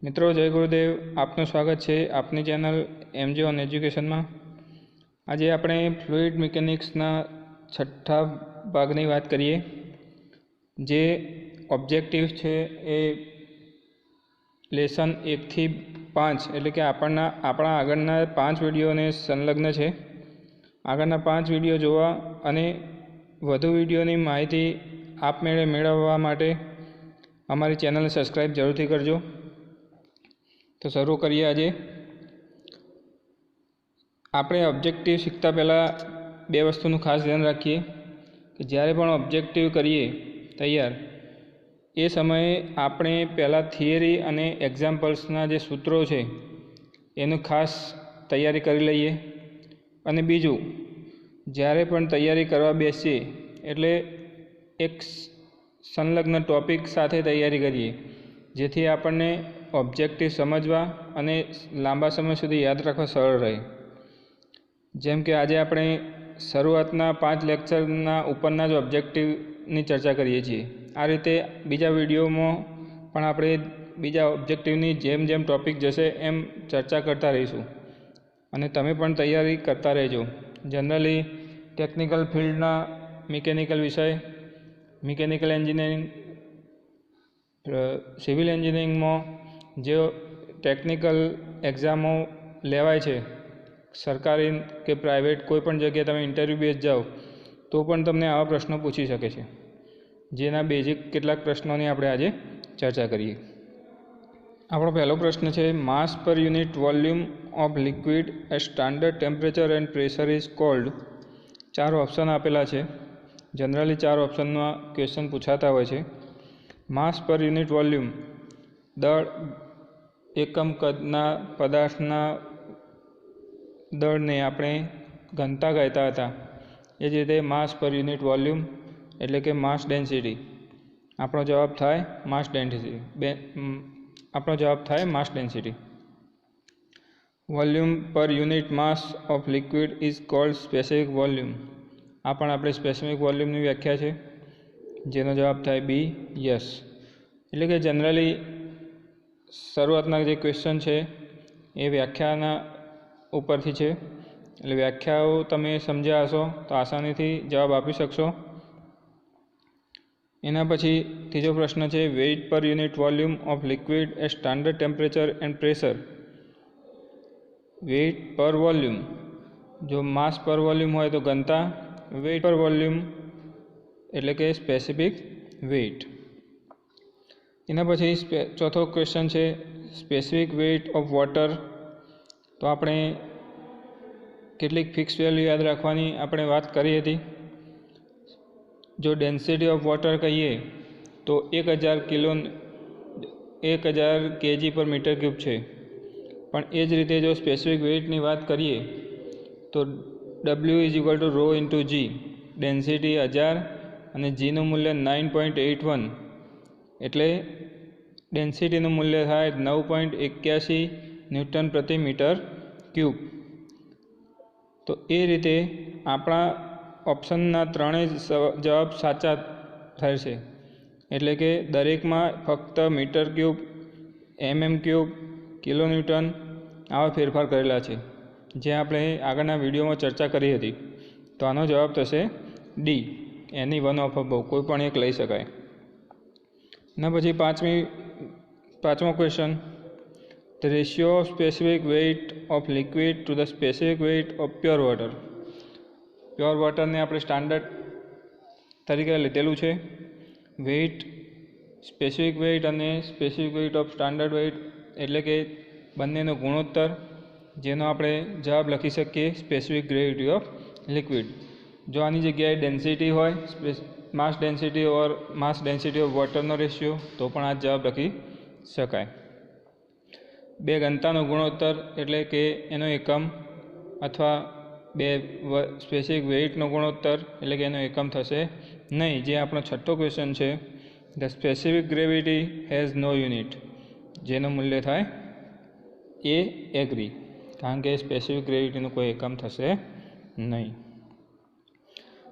मित्रों जय गुरुदेव। आपनु स्वागत है आपनी चेनल एमजे ऑन एज्युकेशन में। आज આપણે ફ્લુઇડ મિકેનિક્સના છઠ્ઠા ભાગની વાત કરીએ। જે ઓબ્જેક્ટિવ્સ છે એ લેસન 1 થી 5 એટલે કે આપણા આગળના 5 વિડીયોને સંલગ્ન છે। આગળના 5 વિડીયો જોવા અને વધુ વિડીયોની માહિતી આપમેળે મેળવવા માટે અમારી ચેનલને સબસ્ક્રાઇબ જરૂરથી કરજો। तो शुरू करिए। आज આપણે ऑब्जेक्टिव शीखता पहला बे वस्तुનું खास ध्यान रखिए कि જ્યારે પણ ऑब्जेक्टिव करिए तैयार ए समये આપણે पहला थियरी અને एग्जाम्पल्सना जे सूत्रों છે એનું खास तैयारी કરી લઈએ। અને બીજું જ્યારે પણ તૈયારી કરવા બેસીએ એટલે એક સંલગ્ન ટોપિક સાથે તૈયારી કરીએ જેથી આપણને ऑब्जेक्टिव समझवा अने लांबा समय सुधी याद रखवा सरल रहे। जेम के आज आपणे शरूआतना 5 लेक्चरना उपरना ज ऑब्जेक्टिवनी चर्चा करीए छीए। आ रीते बीजा विडियोमां पण आपणे बीजा ऑब्जेक्टिवनी जेम जेम टॉपिक जशे एम चर्चा करता रहीशुं अने तमे पण तैयारी करता रहेजो। जनरली टेक्निकल फील्डना मिकेनिकल विषय, मिकेनिकल एंजीनियरिंग, सिविल एंजीनियरिंग में जो टेक्निकल एग्जामों लेवाय छे सरकारी के प्राइवेट कोईपण जगह तमे इंटरव्यू बेस जाओ तो पण तमने आवा प्रश्नों पूछी शके छे। जेना बेजिक केटलाक प्रश्नोनी आपणे आजे चर्चा करीए। आपणो पहलो प्रश्न छे mass per unit volume of liquid at standard temperature and pressure is called. 4 option आपेला छे। जनरली 4 ऑप्शन में क्वेश्चन पूछाता होय छे। मास पर यूनिट वॉल्यूम दळ एकम कदना पदार्थना दळने आपणे घनता कहेता हता। ए ज रीते मास पर यूनिट वॉल्यूम एटले के मास डेन्सिटी। आपणो जवाब थाय मास डेन्सिटी। आपणो जवाब थाय mass density. Volume per unit mass of liquid is called specific volume. आ पण आपणे स्पेसिफिक वॉल्यूमनी व्याख्या छे जेनो जवाब थाय बी यस। एटले के जनरली शरूआतना जे क्वेश्चन है ये व्याख्याना उपरथी है એટલે વ્યાખ્યાઓ તમે સમજ્યા હશો તો આસાનીથી જવાબ આપી શકશો। એના પછી ત્રીજો પ્રશ્ન છે weight per unit volume of liquid at standard temperature and pressure. Weight per volume જો માસ પર વોલ્યુમ હોય તો ઘનતા, વેઇટ પર વોલ્યુમ એટલે કે સ્પેસિફિક વેઇટ। एना पछी चौथो क्वेश्चन है स्पेसिफिक वेट ऑफ वॉटर। तो आपणे केटलीक फिक्स वेल्यू याद राखवानी आपणे बात करी हती। जो डेन्सिटी ऑफ वॉटर कहीए तो 1000 kg पर मीटर क्यूब है। पण ए ज रीते जो स्पेसिफिक वेटनी बात करिए तो W = रो इंटू जी। डेन्सिटी 1000 अने जीनु मूल्य 9.81 एटले डेन्सिटीનું मूल्य थाय 9.81 न्यूटन प्रति मीटर क्यूब। तो ए रीते आपणा ऑप्शनना त्रणेय जवाब साचा थाय छे। एटले के दरेकमां फक्त metre cube, cube, kilo newton आवा फेरफार करेला छे जे आपणे आगळना विडियोमां चर्चा करी हती। तो आनो जवाब थशे D any one of above. कोईपण एक लई शकाय। ना पछी पांचमो question the ratio of specific weight of liquid to the specific weight of pure water. Pure water ने आपणे स्टांडर्ड तरीके लीधेलू है। वेट स्पेसिफिक वेट अने specific weight of standard weight एटले के बंनेनो गुणोत्तर जेनो आपणे जवाब लखी सकीए स्पेसिफिक ग्रेविटी ऑफ लिक्विड। जो आनी जग्याए डेन्सिटी होय मास डेन्सिटी और मास डेन्सिटी ऑफ वॉटरनो रेशियो तो पण आ जवाब लखी शकाय। बे घनतानो गुणोत्तर एटले के एनो एकम अथवा बे स्पेसिफिक वेटनो गुणोत्तर एटले के एनो एकम थशे नहीं। जे आपणो छठ्ठो क्वेश्चन है the specific gravity has no unit जेनो मूल्य थाय ए एग्री कारण के स्पेसिफिक ग्रेविटीनो कोई एकम थशे नहीं।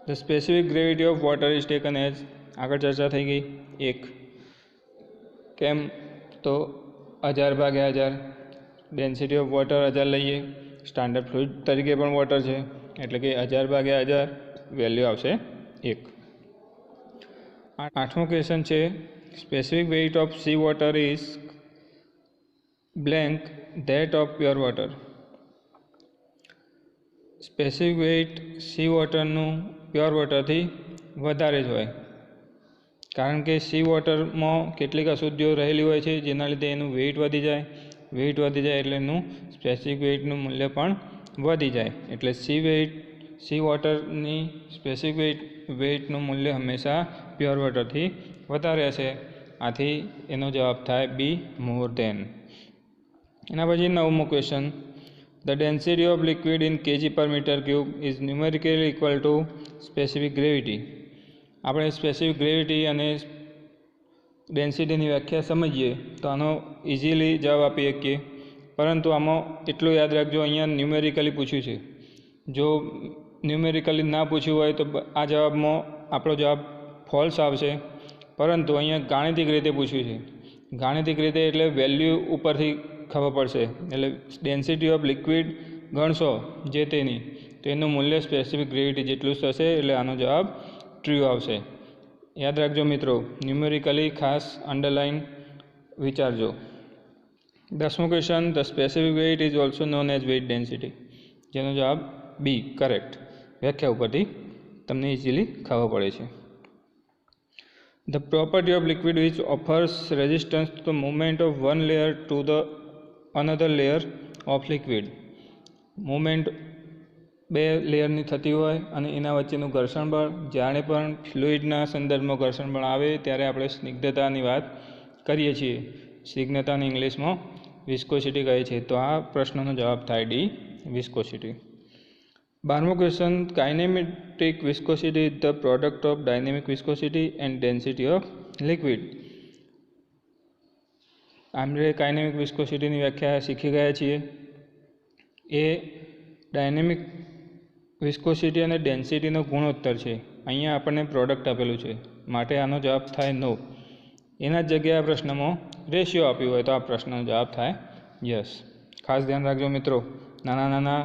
The specific gravity of water is taken as आगळ चर्चा थई गई 1 केम तो 1000/1000, ડેન્સિટી ઓફ વોટર 1000 લઈએ, સ્ટાન્ડર્ડ ફ્લુઇડ તરીકે પણ વોટર છે એટલે કે 1000/1000 વેલ્યુ આવશે 1. 8મો ક્વેશ્ચન છે specific weight of sea water is blank that of pure water. Specific weight sea વોટરનું પ્યોર વોટરથી વધારે જ હોય, કારણ કે સી વોટરમાં કેટલીક અશુદ્ધિઓ રહેલી હોય છે જેના લીધે એનું વેઇટ વધી જાય. વેઇટ વધી જાય એટલે એનું સ્પેસિફિક વેઇટનું મૂલ્ય પણ વધી જાય. એટલે સી વોટરની સ્પેસિફિક વેઇટનું મૂલ્ય હંમેશા પ્યોર વોટરથી વધારે હશે. આથી એનો જવાબ થાય બી, મોર ધેન. એના પછી 9મો question, the density of liquid in kg/m³ is numerically equal to specific gravity. આપણે સ્પેસિફિક ગ્રેવિટી અને ડેન્સિટીની વ્યાખ્યા સમજીએ તો આનો ઇઝીલી જવાબ આપી શકીએ, પરંતુ આમાં એટલું યાદ રાખજો, અહીંયા ન્યુમેરિકલી પૂછ્યું છે. જો ન્યુમેરિકલી ના પૂછ્યું હોય તો આ જવાબમાં આપણો જવાબ ફોલ્સ આવશે, પરંતુ અહીંયા ગાણિતિક રીતે પૂછ્યું છે. ગાણિતિક રીતે એટલે વેલ્યુ ઉપરથી ખબર પડશે. એટલે ડેન્સિટી ઓફ લિક્વિડ ગણશો જે તેની, તો એનું મૂલ્ય સ્પેસિફિક ગ્રેવિટી જેટલું થશે, એટલે આનો જવાબ ટ્રુ આવશે. યાદ રાખજો મિત્રો, ન્યુમેરિકલી ખાસ અંડરલાઇન વિચારજો. 10મો question, the specific weight is also known as weight density. જેનો જવાબ બી, કરેક્ટ. વ્યાખ્યા ઉપરથી તમને ઇઝીલી ખબર પડે છે. The property of liquid which offers resistance to the movement of one layer to the another layer of liquid. Movement બે લેયરની થતી હોય અને એના વચ્ચેનું ઘર્ષણ બળ, જ્યારે પણ ફ્લુઇડના સંદર્ભમાં ઘર્ષણ બળ આવે ત્યારે આપણે સ્નિગ્ધતાની વાત કરીએ છીએ. સ્નિગ્ધતાને ઇંગ્લિશમાં વિસ્કોસિટી કહે છે. તો આ પ્રશ્નનો જવાબ થાય ડી, વિસ્કોસિટી. 12મો question, kinematic viscosity is the product of dynamic viscosity and density of liquid. આપણે કાઇનેમિક વિસ્કોસિટીની વ્યાખ્યા શીખી ગયા છીએ. એ ડાયનેમિક વિસ્કોસિટી અને ડેન્સિટીનો ગુણોત્તર છે. અહીંયા આપણને પ્રોડક્ટ આપેલું છે, માટે આનો જવાબ થાય નો. એના જ જગ્યાએ આ પ્રશ્નમાં રેશિયો આપ્યું હોય તો આ પ્રશ્નનો જવાબ થાય યસ. ખાસ ધ્યાન રાખજો મિત્રો, નાના નાના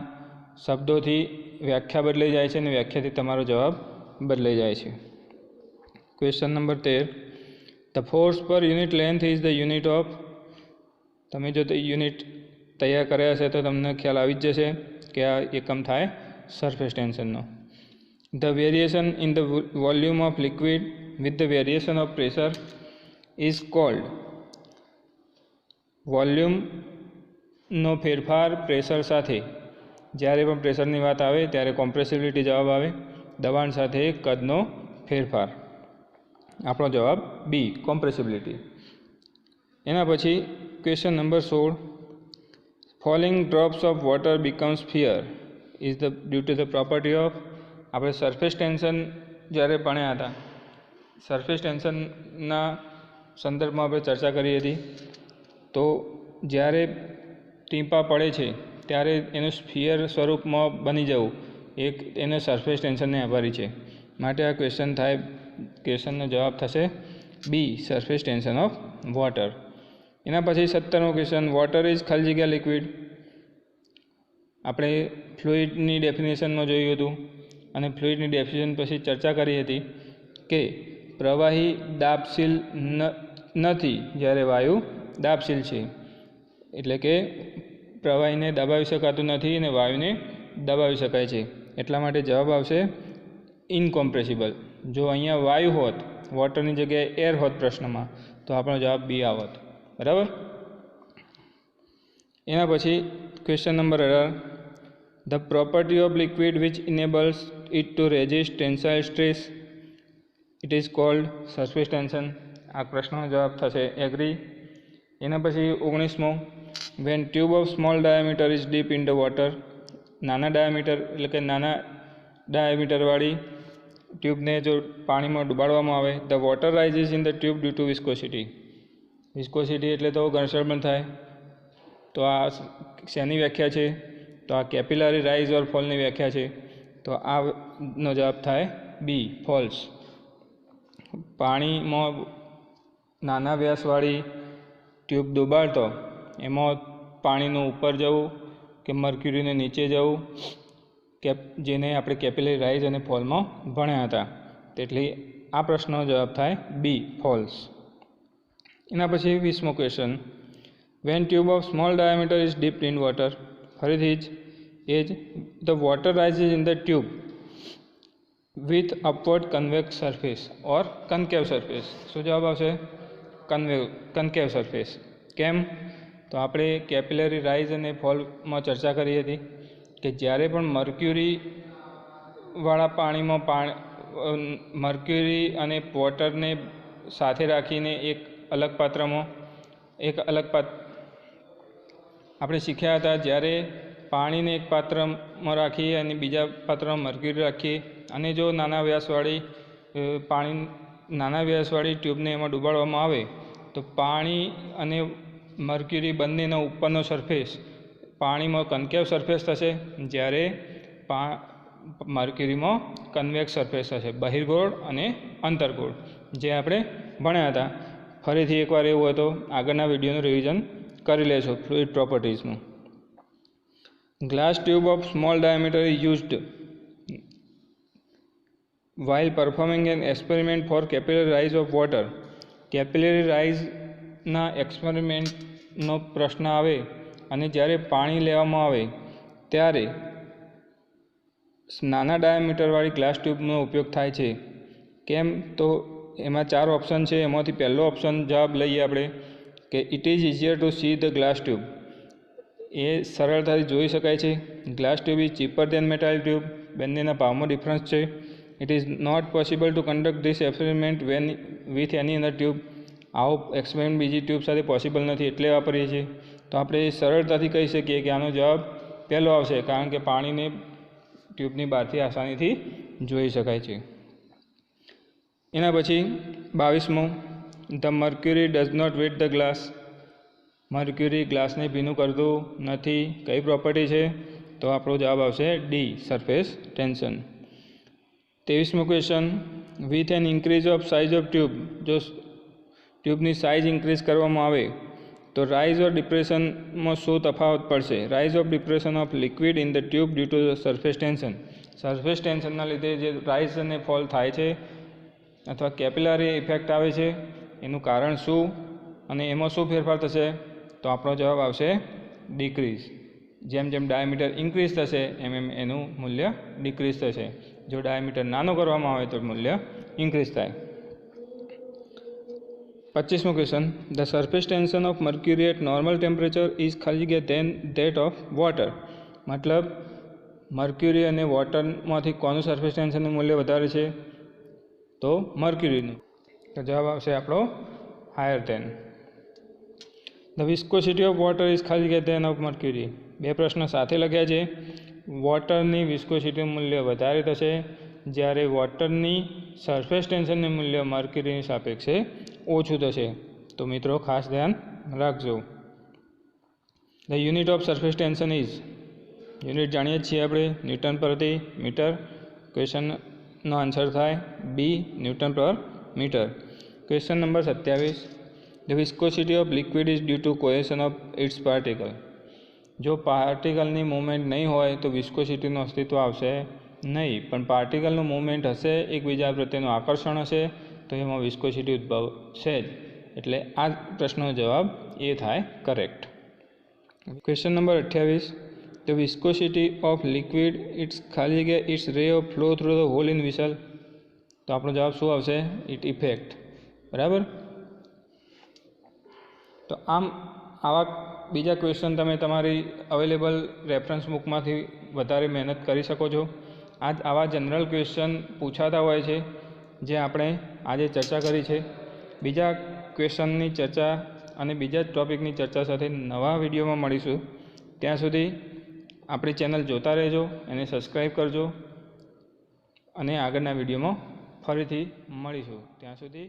શબ્દોથી વ્યાખ્યા બદલાઈ જાય છે અને વ્યાખ્યાથી તમારો જવાબ બદલાઈ જાય છે. ક્વેશ્ચન નંબર 13, ધ ફોર્સ પર unit length is the unit of. તમે જો યુનિટ તૈયાર કર્યા હશે તો તમને ખ્યાલ આવી જ જશે કે આ એકમ થાય સરફેસ ટેન્શનનો. The variation in the volume of liquid with the variation of pressure is called. વોલ્યુમનો ફેરફાર પ્રેશર સાથે, જ્યારે પણ પ્રેશરની વાત આવે ત્યારે કોમ્પ્રેસિબિલિટી જવાબ આવે. દબાણ સાથે કદનો ફેરફાર. આપણો જવાબ બી, કોમ્પ્રેસિબિલિટી. એના પછી question number 16, falling drops of water becomes fear is the due to the property of. આપણે સરફેસ ટેન્શન જ્યારે ભણ્યા હતા, સરફેસ ટેન્શનના સંદર્ભમાં આપણે ચર્ચા કરી હતી. તો જ્યારે ટીપાં પડે છે ત્યારે એનું સ્ફિયર સ્વરૂપમાં બની જવું એક એને સરફેસ ટેન્શનને આભારી છે. માટે આ ક્વેશ્ચનનો જવાબ થશે બી, સરફેસ ટેન્શન ઓફ વોટર. એના પછી 17મો ક્વેશ્ચન, વોટર ઇઝ ખાલી જગ્યા લિક્વિડ. આપણે ફ્લુઇડની ડેફિનેશનમાં જોયું હતું અને ફ્લુઇડની ડેફિનેશન પછી ચર્ચા કરી હતી કે પ્રવાહી દાબશીલ નથી જ્યારે વાયુ દાબશીલ છે. એટલે કે પ્રવાહીને દબાવી શકાતું નથી અને વાયુને દબાવી શકાય છે. એટલા માટે જવાબ આવશે ઇનકોમ્પ્રેસિબલ. જો અહીંયા વાયુ હોત, વોટરની જગ્યાએ એર હોત પ્રશ્નમાં, તો આપણો જવાબ બી આવત. બરાબર. એના પછી question number 18, the property of liquid which enables it to resist tensile stress it is called surface tension. આ પ્રશ્નનો જવાબ થશે એગ્રી. એના પછી 19મો, when tube of small diameter is deep in the water. નાના ડાયામીટર એટલે કે નાના ડાયામીટરવાળી ટ્યુબને જો પાણીમાં ડુબાડવામાં આવે, the water rises in the tube due to viscosity. Viscosity એટલે તો ઘર્ષણ પણ થાય. તો આ શેની વ્યાખ્યા છે? તો આ કેપિલરી રાઇઝ ઓર ફોલની વ્યાખ્યા છે. તો આનો જવાબ થાય બી, ફોલ્સ. પાણીમાં નાના વ્યાસવાળી ટ્યુબ ડુબાડતો એમાં પાણીનું ઉપર જવું કે મર્ક્યુરીને નીચે જવું, જેને આપણે કેપિલરી રાઇઝ અને ફોલમાં ભણ્યા હતા. એટલે આ પ્રશ્નનો જવાબ થાય બી, ફોલ્સ. એના પછી 20મો question, when tube of small diameter is dipped in water, ફરીથી જ the water rises in the tube with upward convex surface or concave surface. શું જવાબ આવશે? Concave surface. કેમ? તો આપણે કેપિલરી રાઇઝ અને ફોલમાં ચર્ચા કરી હતી કે જ્યારે પણ મર્ક્યુરીવાળા પાણીમાં મર્ક્યુરી અને વોટરને સાથે રાખીને એક અલગ પાત્રમાં આપણે શીખ્યા હતા, જ્યારે પાણીને એક પાત્રમાં રાખીએ અને બીજા પાત્રમાં મર્ક્યુરી રાખીએ અને જો નાના વ્યાસવાળી ટ્યુબને એમાં ડૂબાડવામાં આવે તો પાણી અને મર્ક્યુરી બંનેનો ઉપરનો સરફેસ પાણીમાં કન્કેવ સરફેસ થશે, જ્યારે મર્ક્યુરીમાં કન્વેક્સ સરફેસ થશે, બહિર્ગોળ અને અંતર્ગોળ, જે આપણે ભણ્યા હતા. ફરીથી એકવાર એવું હોય તો આગળના વિડીયોનું રિવિઝન કરી લેશો ફ્લુઇડ પ્રોપર્ટીઝનું. Glass tube of small diameter is used while performing an experiment for capillary rise of water. Capillary રાઇઝના એક્સપેરિમેન્ટનો પ્રશ્ન આવે અને જ્યારે પાણી લેવામાં આવે ત્યારે નાના ડાયામીટરવાળી ગ્લાસ ટ્યુબનો ઉપયોગ થાય છે. કેમ? તો એમાં 4 ઓપ્શન છે. એમાંથી પહેલો ઓપ્શન જવાબ લઈએ આપણે કે it is easier to see the glass tube. એ સરળતાથી જોઈ શકાય છે. Glass tube is cheaper than metallic tube. બંનેના ભાવમાં ડિફરન્સ છે. It is not possible to conduct this experiment with any other tube. આવો એક્સપેરિમેન્ટ બીજી ટ્યુબ સાથે પોસિબલ નથી, એટલે વાપરીએ છીએ. તો આપણે સરળતાથી કહી શકીએ કે આનો જવાબ પહેલો આવશે, કારણ કે પાણીને ટ્યુબની બહારથી આસાનીથી જોઈ શકાય છે. એના પછી 22મો, the mercury does not wet the glass. Mercury ગ્લાસને ભીનું કરતું નથી. કઈ પ્રોપર્ટી છે? તો આપણો જવાબ આવશે ડી, સરફેસ ટેન્શન. 23મો question, with an increase of size of tube. જો ટ્યુબની સાઇઝ ઇન્ક્રીઝ કરવામાં આવે તો રાઇઝ ઓર ડિપ્રેશનમાં શું તફાવત પડશે? Rise of depression of liquid in the tube due to surface tension. Surface ટેન્શનના લીધે જે રાઇઝ અને ફોલ થાય છે અથવા કેપિલરી ઇફેક્ટ આવે છે, એનું કારણ શું અને એમાં શું ફેરફાર થશે? તો આપણો જવાબ આવશે ડિક્રીઝ. જેમ જેમ ડાયામીટર ઇન્ક્રીઝ થશે એમ એનું મૂલ્ય ડિક્રીઝ થશે. જો ડાયામીટર નાનો કરવામાં આવે તો મૂલ્ય ઇન્ક્રીઝ થાય. 25મો question, the surface tension of mercury at normal temperature is ખાલી જગ્યા ધેન ધેટ ઓફ વોટર. મતલબ મર્ક્યુરી અને વોટરમાંથી કોનું સરફેસ ટેન્શનનું મૂલ્ય વધારે છે? તો મર્ક્યુરીનું. તો જવાબ આવશે આપણો higher than. The viscosity of water is ખાલી જગ્યા ધેન ઓફ મર્ક્યુરી. બે પ્રશ્ન સાથે લખ્યા છે. વોટરની વિસ્કોસિટીનું મૂલ્ય વધારે થશે, જ્યારે વોટરની સરફેસ ટેન્શનનું મૂલ્ય મર્ક્યુરીની સાપેક્ષે ઓછું થશે. તો મિત્રો ખાસ ધ્યાન રાખજો. The unit of surface tension is, unit જાણીએ છીએ આપણે, ન્યૂટન પ્રતિ મીટર. ક્વેશ્ચનનો આન્સર થાય B, newton per metre. Question number 27, the viscosity of liquid is due to cohesion of its particle. જો પાર્ટિકલની મૂવમેન્ટ નહીં હોય તો વિસ્કોસિટીનું અસ્તિત્વ આવશે નહીં, પણ પાર્ટિકલનું મૂવમેન્ટ હશે, એકબીજા પ્રત્યેનું આકર્ષણ હશે, તો એમાં વિસ્કોસિટી ઉદ્ભવશે જ. એટલે આ પ્રશ્નનો જવાબ એ થાય correct. Question number 28, the viscosity of liquid it's ખાલી જગ્યા it's rate of flow through the hole in vessel. તો આપણો જવાબ શું આવશે? It effect. બરાબર. તો આવા બીજા ક્વેશ્ચન તમે તમારી અવેલેબલ રેફરન્સ બુકમાંથી વધારે મહેનત કરી શકો છો. આવા જનરલ ક્વેશ્ચન પૂછાતા હોય છે, જે આપણે આજે ચર્ચા કરી છે. બીજા ક્વેશ્ચનની ચર્ચા અને બીજા જ ટૉપિકની ચર્ચા સાથે નવા વિડીયોમાં મળીશું. ત્યાં સુધી આપણી ચેનલ જોતા રહેજો, એને સબસ્ક્રાઈબ કરજો અને આગળના વિડીયોમાં ફરીથી મળીશું. ત્યાં સુધી